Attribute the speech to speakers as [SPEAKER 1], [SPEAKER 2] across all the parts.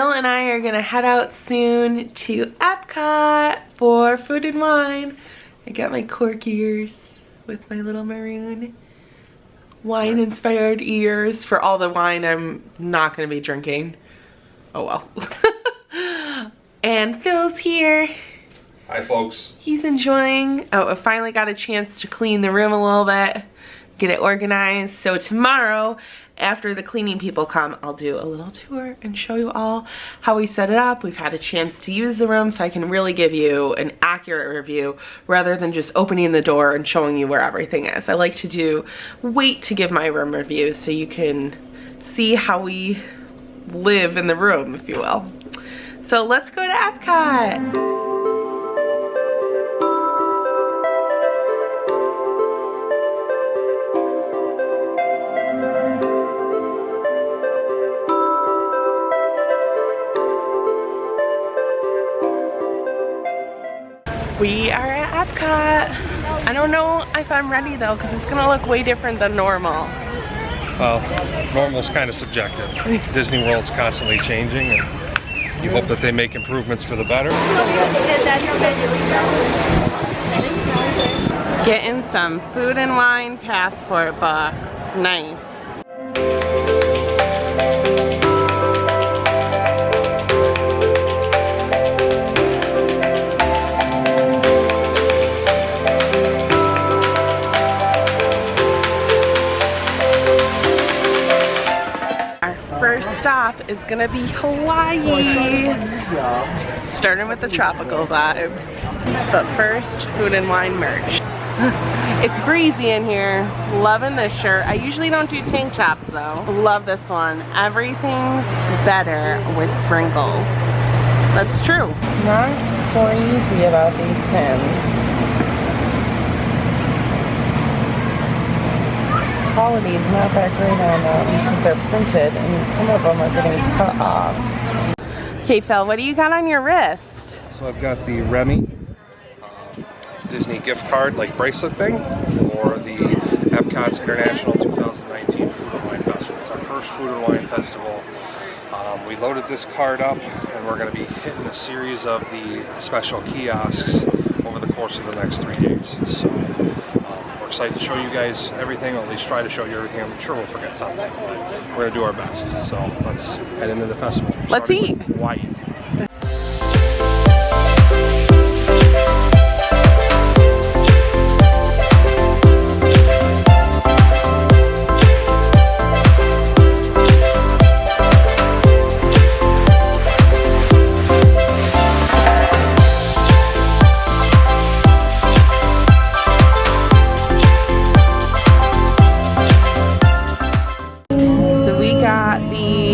[SPEAKER 1] Phil and I are gonna head out soon to Epcot for food and wine. I got my cork ears with my little maroon wine inspired ears for all the wine I'm not gonna be drinking. Oh well. And Phil's here.
[SPEAKER 2] Hi folks.
[SPEAKER 1] He's enjoying. Oh, I finally got a chance to clean the room a little bit, get it organized. So tomorrow, after the cleaning people come, I'll do a little tour and show you all how we set it up. We've had a chance to use the room, so I can really give you an accurate review rather than just opening the door and showing you where everything is. I like to wait to give my room reviews so you can see how we live in the room, if you will. So let's go to Epcot. We are at Epcot. I don't know if I'm ready though, because it's gonna look way different than normal.
[SPEAKER 2] Well, normal's kind of subjective. Disney World's constantly changing, and you hope that they make improvements for the better.
[SPEAKER 1] Getting some food and wine passport box. Nice. Stop is gonna be Hawaii, starting with the tropical vibes. But first, food and wine merch. It's breezy in here. Loving this shirt. I usually don't do tank tops though. Love this one. Everything's better with sprinkles. That's true. Not so easy about these pins. Quality is not that great on them because they're printed and some of them are getting cut off. Okay, Phil, what do you got on your wrist?
[SPEAKER 2] So I've got the Remy Disney gift card, like bracelet thing, for the Epcot's International 2019 Food and Wine Festival. It's our first food and wine festival. We loaded this card up, and we're going to be hitting a series of the special kiosks over the course of the next 3 days. So we're excited to show you guys everything, or at least try to show you everything. I'm sure we'll forget something, but we're going to do our best. So let's head into the festival.
[SPEAKER 1] Let's eat.
[SPEAKER 2] Hawaii.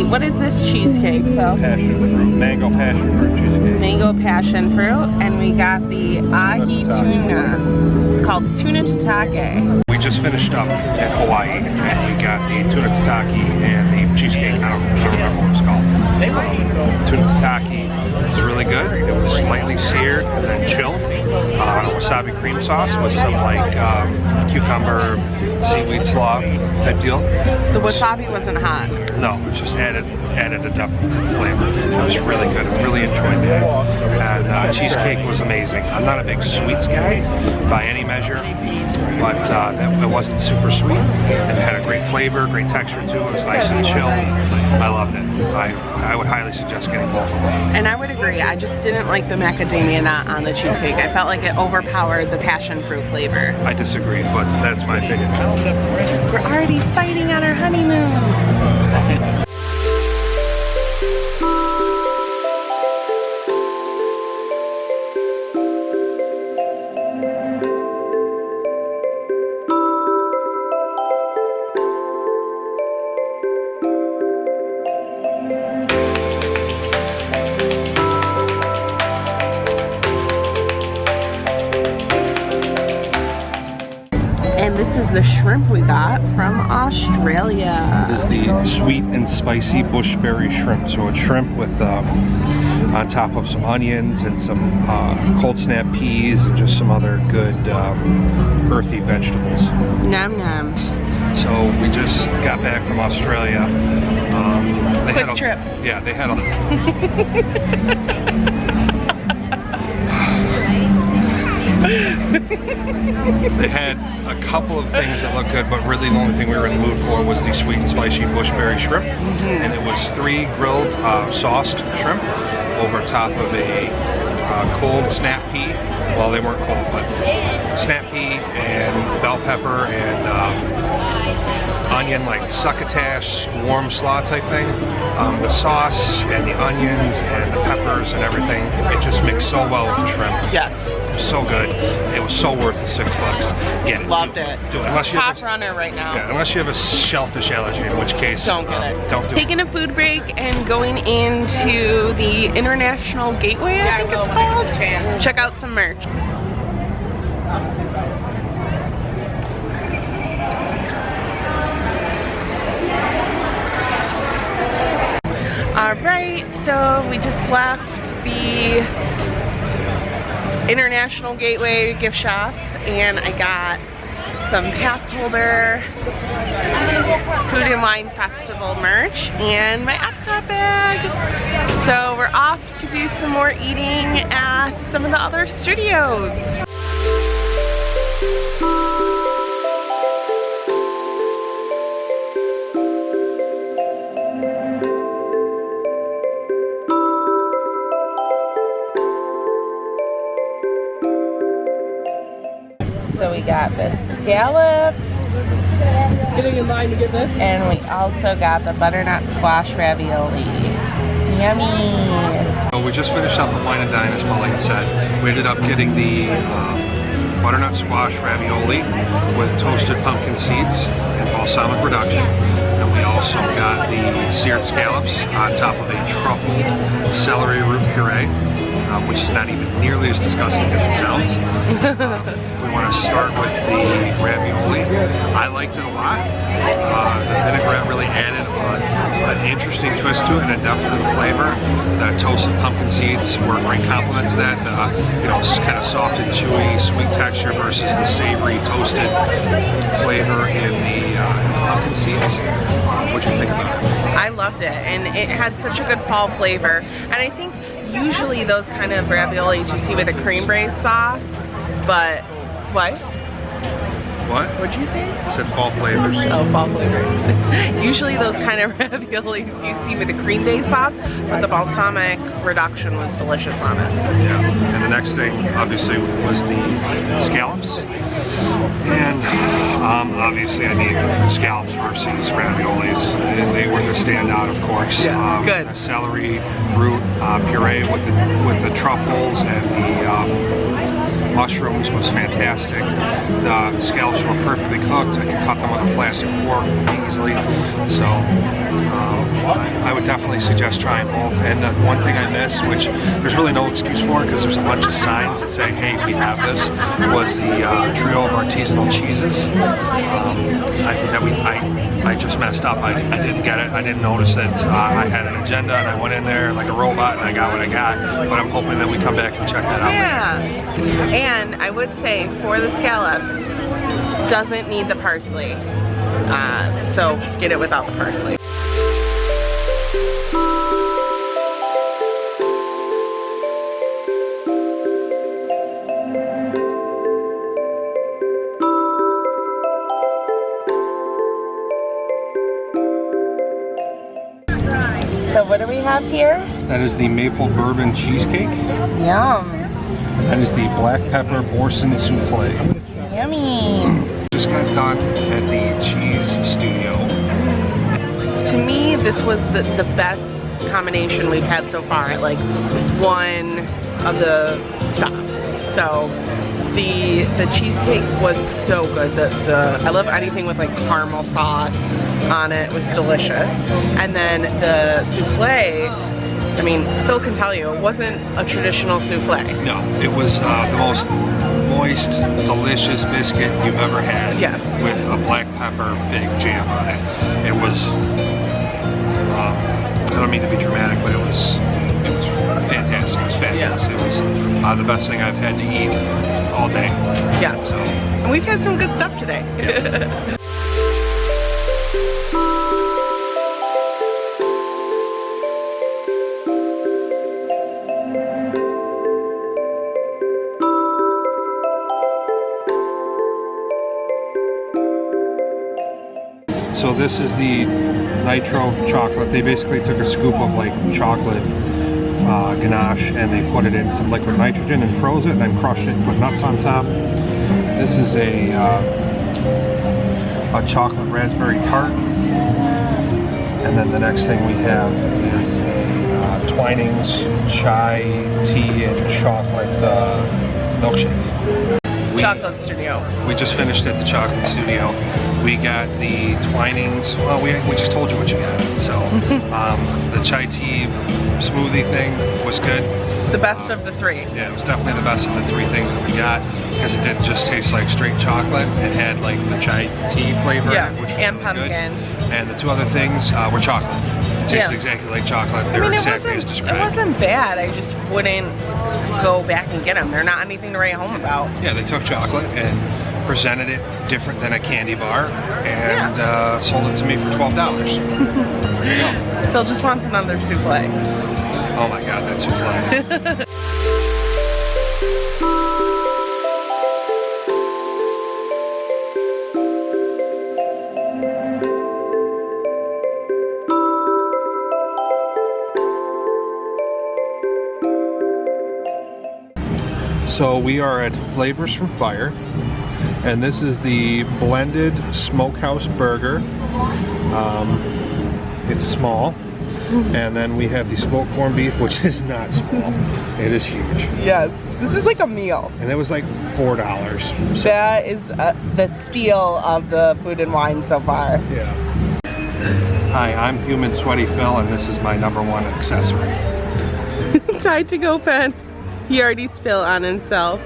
[SPEAKER 1] What is this cheesecake, Phil?
[SPEAKER 2] Passion fruit, mango passion fruit cheesecake.
[SPEAKER 1] Mango passion fruit, and we got the ahi tuna. It's called tuna tatake.
[SPEAKER 2] We just finished up in Hawaii, and we got the tuna tataki and the cheesecake. I don't remember what it's called. Tuna tataki is really good. It was slightly seared and then chilled on a wasabi cream sauce with some like cucumber, seaweed slaw type deal.
[SPEAKER 1] The wasabi wasn't hot.
[SPEAKER 2] No, it just added a depth to the flavor. It was really good. I really enjoyed that. And cheesecake was amazing. I'm not a big sweets guy by any measure, but it wasn't super sweet. It had a great flavor, great texture too. It was nice and chilled. I loved it. I would highly suggest getting both of them.
[SPEAKER 1] And I would agree. I just didn't like the macadamia nut on the cheesecake. I felt like it overpowered the passion fruit flavor.
[SPEAKER 2] I disagree, but that's my opinion.
[SPEAKER 1] We're already fighting on our honeymoon. This is the shrimp we got from Australia.
[SPEAKER 2] This is the sweet and spicy bushberry shrimp. So it's shrimp with on top of some onions and some cold snap peas and just some other good earthy vegetables.
[SPEAKER 1] Nom nom.
[SPEAKER 2] So we just got back from Australia.
[SPEAKER 1] Quick trip.
[SPEAKER 2] Yeah, they had a... They had a couple of things that looked good, but really the only thing we were in the mood for was the sweet and spicy bushberry shrimp. And it was 3 grilled sauced shrimp over top of a cold snap pea. Well, they weren't cold, but snap pea and bell pepper and onion, like succotash, warm slaw type thing. The sauce and the onions and the peppers and everything, it just mixed so well with the shrimp.
[SPEAKER 1] Yes.
[SPEAKER 2] It was so good. It was so worth the $6. Get it.
[SPEAKER 1] Loved it.
[SPEAKER 2] Do it. Unless you
[SPEAKER 1] Top runner right now.
[SPEAKER 2] Yeah, unless you have a shellfish allergy, in which case
[SPEAKER 1] don't get it.
[SPEAKER 2] Don't do it.
[SPEAKER 1] Taking a food break and going into the International Gateway, I think it's called. Check out some merch. Alright, so we just left the International Gateway gift shop and I got some pass holder, Food and Wine Festival merch, and my Epcot bag. So we're off to do some more eating at some of the other studios. So we got the scallops.
[SPEAKER 3] Getting in line to get this.
[SPEAKER 1] And we also got the butternut squash ravioli. Yummy.
[SPEAKER 2] So we just finished up at Wine and Dine, as Pauline said. We ended up getting the butternut squash ravioli with toasted pumpkin seeds and balsamic reduction. And we also got the seared scallops on top of a truffled celery root puree, which is not even nearly as disgusting as it sounds. We want to start with the ravioli. I liked it a lot. The vinaigrette really added an interesting twist to it and a depth to the flavor. The toasted pumpkin seeds were a great complement to that. You know, kind of soft and chewy, sweet texture versus the savory toasted flavor in the pumpkin seeds. What do you think about it?
[SPEAKER 1] I loved it, and it had such a good fall flavor. And I think usually those kind of raviolis you see with a cream braise sauce, but what?
[SPEAKER 2] What?
[SPEAKER 1] What'd you say?
[SPEAKER 2] I said fall flavors.
[SPEAKER 1] Oh, fall flavors. Usually those kind of raviolis you see with a cream based sauce, but the balsamic reduction was delicious on it.
[SPEAKER 2] Yeah, and the next thing obviously was the scallops. And obviously I need scallops versus raviolis. And they were the standout, of course.
[SPEAKER 1] Yeah, good.
[SPEAKER 2] The celery root puree with the truffles and the mushrooms was fantastic. The scallops were perfectly cooked. I could cut them with a plastic fork easily. So I would definitely suggest trying both. And the one thing I missed, which there's really no excuse for because there's a bunch of signs that say, hey, we have this, was the trio of artisanal cheeses. I just messed up. I didn't get it. I didn't notice it. I had an agenda and I went in there like a robot and I got what I got. But I'm hoping that we come back and check that out later.
[SPEAKER 1] And I would say for the scallops, doesn't need the parsley. So get it without the parsley. So what do we have here?
[SPEAKER 2] That is the maple bourbon cheesecake.
[SPEAKER 1] Yum.
[SPEAKER 2] That is the black pepper Borson souffle.
[SPEAKER 1] Yummy.
[SPEAKER 2] Just got done at the cheese studio.
[SPEAKER 1] To me, this was the best combination we've had so far at like one of the stops. So the cheesecake was so good. I love anything with like caramel sauce on it. It was delicious. And then the souffle, I mean, Phil can tell you, it wasn't a traditional souffle.
[SPEAKER 2] No, it was the most moist, delicious biscuit you've ever had.
[SPEAKER 1] Yes.
[SPEAKER 2] With a black pepper fig jam on it. It was, I don't mean to be dramatic, but it was fantastic. It was fabulous. It was the best thing I've had to eat all day.
[SPEAKER 1] Yes.
[SPEAKER 2] So,
[SPEAKER 1] and we've had some good stuff today.
[SPEAKER 2] Yeah. So this is the nitro chocolate. They basically took a scoop of like chocolate ganache and they put it in some liquid nitrogen and froze it and then crushed it and put nuts on top. This is a chocolate raspberry tart. And then the next thing we have is a Twinings chai tea and chocolate milkshake.
[SPEAKER 1] Chocolate Studio.
[SPEAKER 2] We just finished at the Chocolate Studio. We got the Twinings. Well, we just told you what you got. So the chai tea smoothie thing was good.
[SPEAKER 1] The best of the three.
[SPEAKER 2] Yeah, it was definitely the best of the three things that we got because it didn't just taste like straight chocolate. It had like the chai tea flavor, which was
[SPEAKER 1] and
[SPEAKER 2] really
[SPEAKER 1] pumpkin.
[SPEAKER 2] Good. And the two other things were chocolate. It tasted exactly like chocolate. They were exactly as described.
[SPEAKER 1] It wasn't bad. I just wouldn't go back and get them. They're not anything to write home about.
[SPEAKER 2] Yeah, they took chocolate and presented it different than a candy bar and sold it to me for $12. There you go.
[SPEAKER 1] Phil just wants another souffle.
[SPEAKER 2] Oh my god, that's souffle. So we are at Flavors from Fire, and this is the blended smokehouse burger. It's small, and then we have the smoked corned beef, which is not small. It is huge.
[SPEAKER 1] Yes, this is like a meal.
[SPEAKER 2] And it was like $4. So,
[SPEAKER 1] that is the steal of the food and wine so far.
[SPEAKER 2] yeah. Hi, I'm Human Sweaty Phil, and this is my #1 accessory.
[SPEAKER 1] Time to go, pen. He already spilled on himself.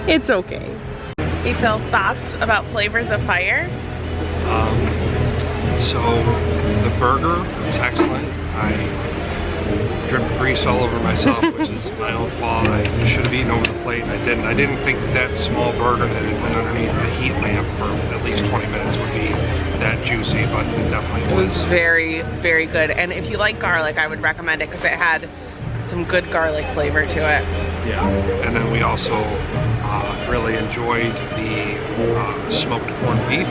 [SPEAKER 1] It's okay. Hey Phil, thoughts about Flavors of Fire?
[SPEAKER 2] So the burger is excellent. I dripped grease all over myself, which is my own fault. I should have eaten over the plate and I didn't. I didn't think that small burger that had been underneath the heat lamp for at least 20 minutes would be that juicy, but it definitely was.
[SPEAKER 1] It was very, very good. And if you like garlic, I would recommend it because it had some good garlic flavor to it.
[SPEAKER 2] Yeah, and then we also really enjoyed the smoked corned beef.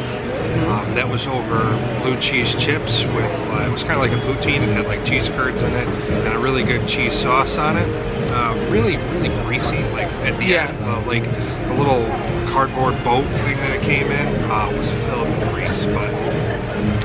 [SPEAKER 2] That was over blue cheese chips with, it was kind of like a poutine. It had like cheese curds in it and a really good cheese sauce on it. Really, really greasy. Like at the end, like the little cardboard boat thing that it came in was filled with grease, but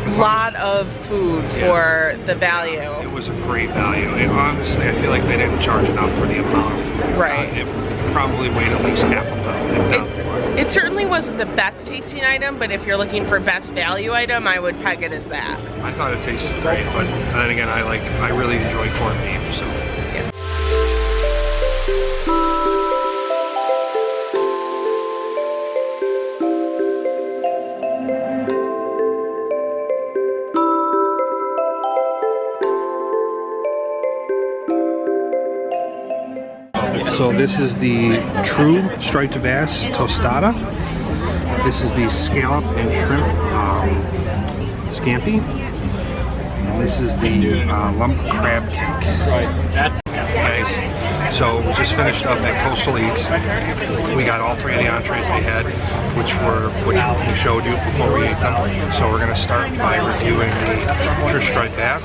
[SPEAKER 1] a lot of food for the value.
[SPEAKER 2] It was a great value. And honestly, I feel like they didn't charge enough for the amount of food.
[SPEAKER 1] Right.
[SPEAKER 2] It probably weighed at least half a pound, if not more.
[SPEAKER 1] It certainly wasn't the best tasting item, but if you're looking for best value item, I would peg it as that.
[SPEAKER 2] I thought it tasted great, but then again, I really enjoy corned beef, so.
[SPEAKER 1] Yeah.
[SPEAKER 2] So this is the true striped bass tostada. This is the scallop and shrimp scampi. And this is the lump crab cake. Okay, so we just finished up at Coastal Eats. We got all three of the entrees they had, which we showed you before we ate them. So we're gonna start by reviewing the true striped bass.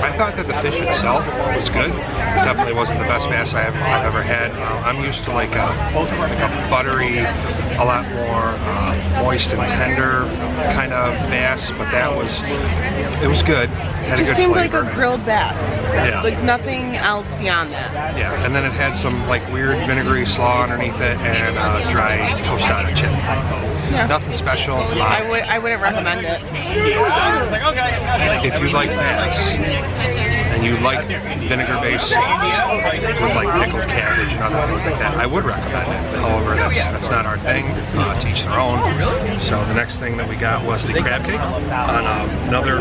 [SPEAKER 2] I thought that the fish itself was good. It definitely wasn't the best bass I've ever had. I'm used to like a buttery, a lot more moist and tender kind of bass, but it was good. Had a good
[SPEAKER 1] seemed
[SPEAKER 2] flavor.
[SPEAKER 1] like a grilled bass.
[SPEAKER 2] Yeah.
[SPEAKER 1] Like nothing else beyond that.
[SPEAKER 2] Yeah, and then it had some like weird vinegary slaw underneath it and dry tostada chip.
[SPEAKER 1] Yeah.
[SPEAKER 2] Nothing special.
[SPEAKER 1] I wouldn't recommend it.
[SPEAKER 2] If you like bass and you like vinegar-based sauces with like pickled cabbage and other things like that, I would recommend it. However, that's not our thing. To each their own. So the next thing that we got was the crab cake on another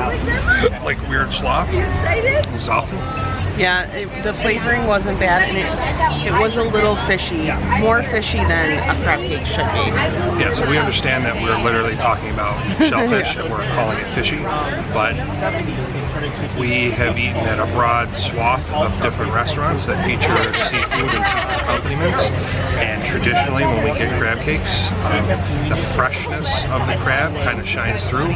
[SPEAKER 2] like weird slaw. Souffle.
[SPEAKER 1] Yeah, the flavoring wasn't bad, and it was a little fishy, more fishy than a crab cake should be.
[SPEAKER 2] Yeah, so we understand that we're literally talking about shellfish and we're calling it fishy, but we have eaten at a broad swath of different restaurants that feature seafood and seafood accompaniments, and traditionally when we get crab cakes, the freshness of the crab kind of shines through,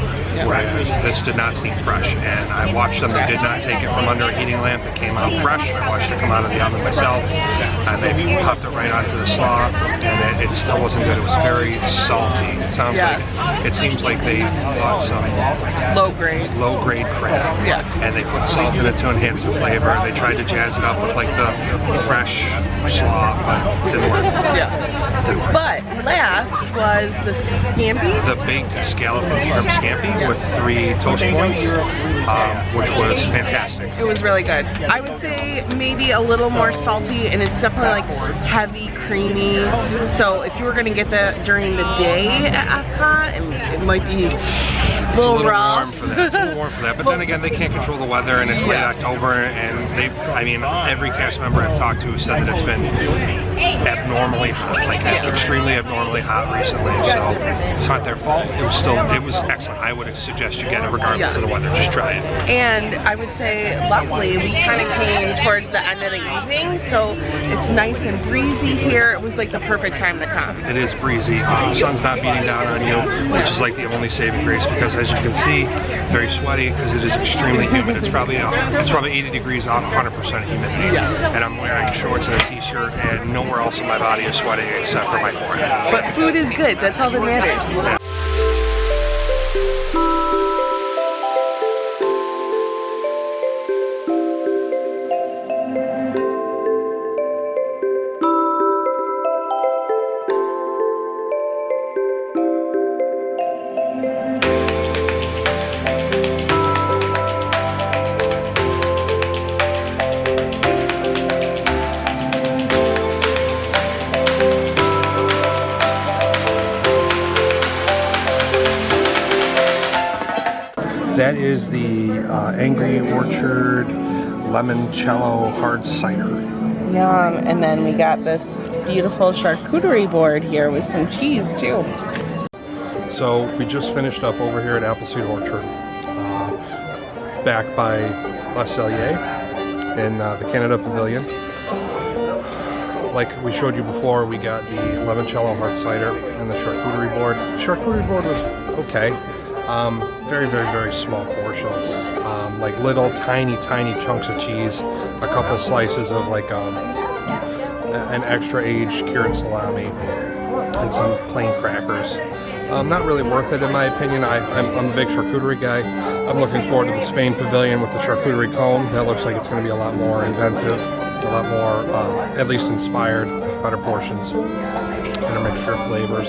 [SPEAKER 2] whereas this did not seem fresh. And I watched them, they did not take it from under a heating lamp, it came out fresh. I watched it come out of the oven myself, and they popped it right onto the slaw, and it still wasn't good. It was very salty. It sounds like, it seems like they bought some low grade crab, and they put salt in it to enhance the flavor. They tried to jazz it up with like the fresh slaw, but it didn't work.
[SPEAKER 1] But last was the scampi.
[SPEAKER 2] The baked scallop and shrimp scampi with 3 toast points, which was fantastic.
[SPEAKER 1] It was really good. I would say maybe a little more salty, and it's definitely like heavy, creamy. So if you were gonna get that during the day at Epcot, it might be a little rough.
[SPEAKER 2] Warm for that. It's a little warm for that. But then again, they can't control the weather, and it's late October, and I mean, every cast member I've talked to said that it's been abnormally hot, like extremely abnormally hot recently. So it's not their fault. It was excellent. I would suggest you get it regardless of the weather. Just try it.
[SPEAKER 1] And I would say, luckily, we kind of came towards the end of the evening, so it's nice and breezy here. It was like the perfect time to come.
[SPEAKER 2] It is breezy. The sun's not beating down on you, which is like the only saving grace, because as you can see, very sweaty because it is extremely humid. It's probably 80 degrees off, 100% humidity. And I'm wearing shorts and a t-shirt, and nowhere else in my body is sweating except for my forehead.
[SPEAKER 1] But food is good. That's all that matters.
[SPEAKER 2] That is the Angry Orchard Limoncello Hard Cider.
[SPEAKER 1] Yum. And then we got this beautiful charcuterie board here with some cheese too.
[SPEAKER 2] So we just finished up over here at Appleseed Orchard, back by La Cellier in the Canada Pavilion. Like we showed you before, we got the limoncello hard cider and the charcuterie board. The charcuterie board was okay. Very, very, very small portions. Like little tiny chunks of cheese, a couple slices of like an extra aged cured salami, and some plain crackers. Not really worth it in my opinion. I'm a big charcuterie guy. I'm looking forward to the Spain Pavilion with the charcuterie cone. That looks like it's going to be a lot more inventive, a lot more, at least inspired, better portions, and a mixture of flavors.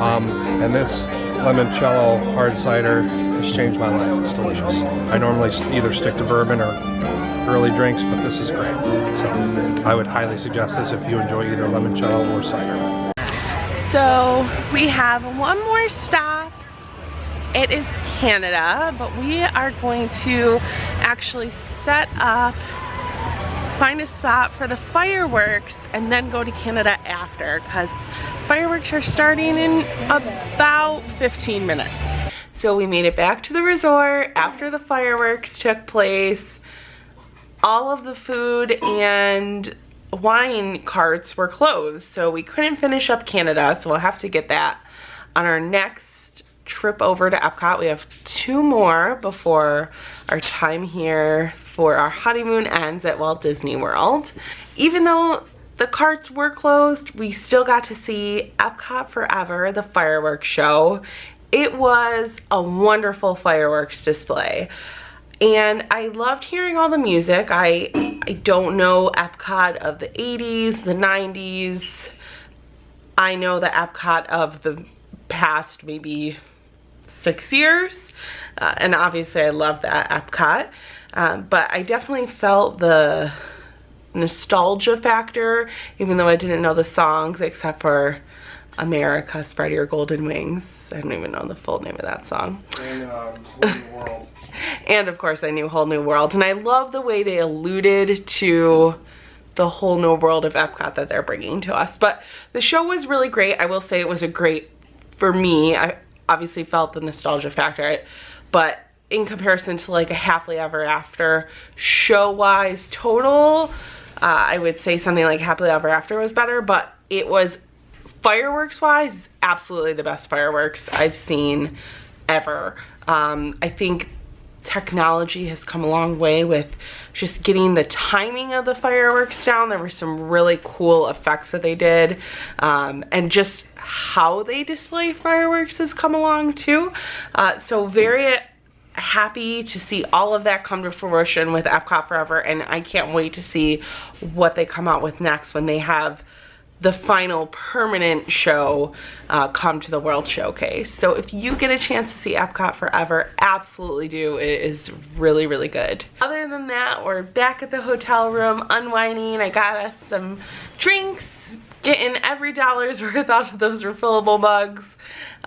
[SPEAKER 2] And this limoncello hard cider has changed my life. It's delicious. I normally either stick to bourbon or early drinks, but this is great. So I would highly suggest this if you enjoy either limoncello or cider.
[SPEAKER 1] So we have one more stop. It is Canada, but we are going to actually set up, find a spot for the fireworks, and then go to Canada after, because fireworks are starting in about 15 minutes. So we made it back to the resort after the fireworks took place. All of the food and wine carts were closed, so we couldn't finish up Canada, so we'll have to get that on our next trip over to Epcot. We have 2 more before our time here for our honeymoon ends at Walt Disney World. Even though the carts were closed, we still got to see Epcot Forever, the fireworks show. It was a wonderful fireworks display. And I loved hearing all the music. I don't know Epcot of the 80s, the 90s. I know the Epcot of the past maybe 6 years. And obviously I love that Epcot. But I definitely felt the nostalgia factor, even though I didn't know the songs except for America, Spread Your Golden Wings. I don't even know the full name of that song.
[SPEAKER 2] And Whole New World.
[SPEAKER 1] And of course I knew Whole New World. And I love the way they alluded to the whole new world of Epcot that they're bringing to us. But the show was really great. I will say it was a great, for me, I obviously felt the nostalgia factor, but in comparison to like a Happily Ever After show-wise total, I would say something like Happily Ever After was better, but it was fireworks wise, absolutely the best fireworks I've seen ever. I think technology has come a long way with just getting the timing of the fireworks down. There were some really cool effects that they did, and just how they display fireworks has come along too. So very happy to see all of that come to fruition with Epcot Forever, and I can't wait to see what they come out with next when they have the final permanent show come to the World Showcase. So if you get a chance to see Epcot Forever, absolutely do. It is really, really good. Other than that, we're back at the hotel room unwinding. I got us some drinks, getting every dollar's worth out of those refillable mugs.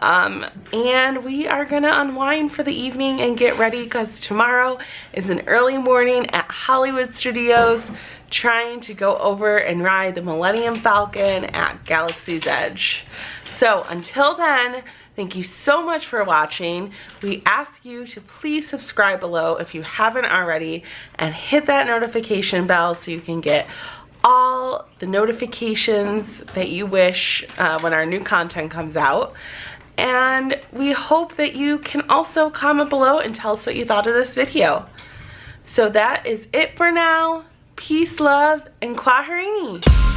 [SPEAKER 1] And we are gonna unwind for the evening and get ready because tomorrow is an early morning at Hollywood Studios, trying to go over and ride the Millennium Falcon at Galaxy's Edge. So until then, thank you so much for watching. We ask you to please subscribe below if you haven't already, and hit that notification bell so you can get all the notifications that you wish when our new content comes out. And we hope that you can also comment below and tell us what you thought of this video. So that is it for now. Peace, love, and Kwaherini.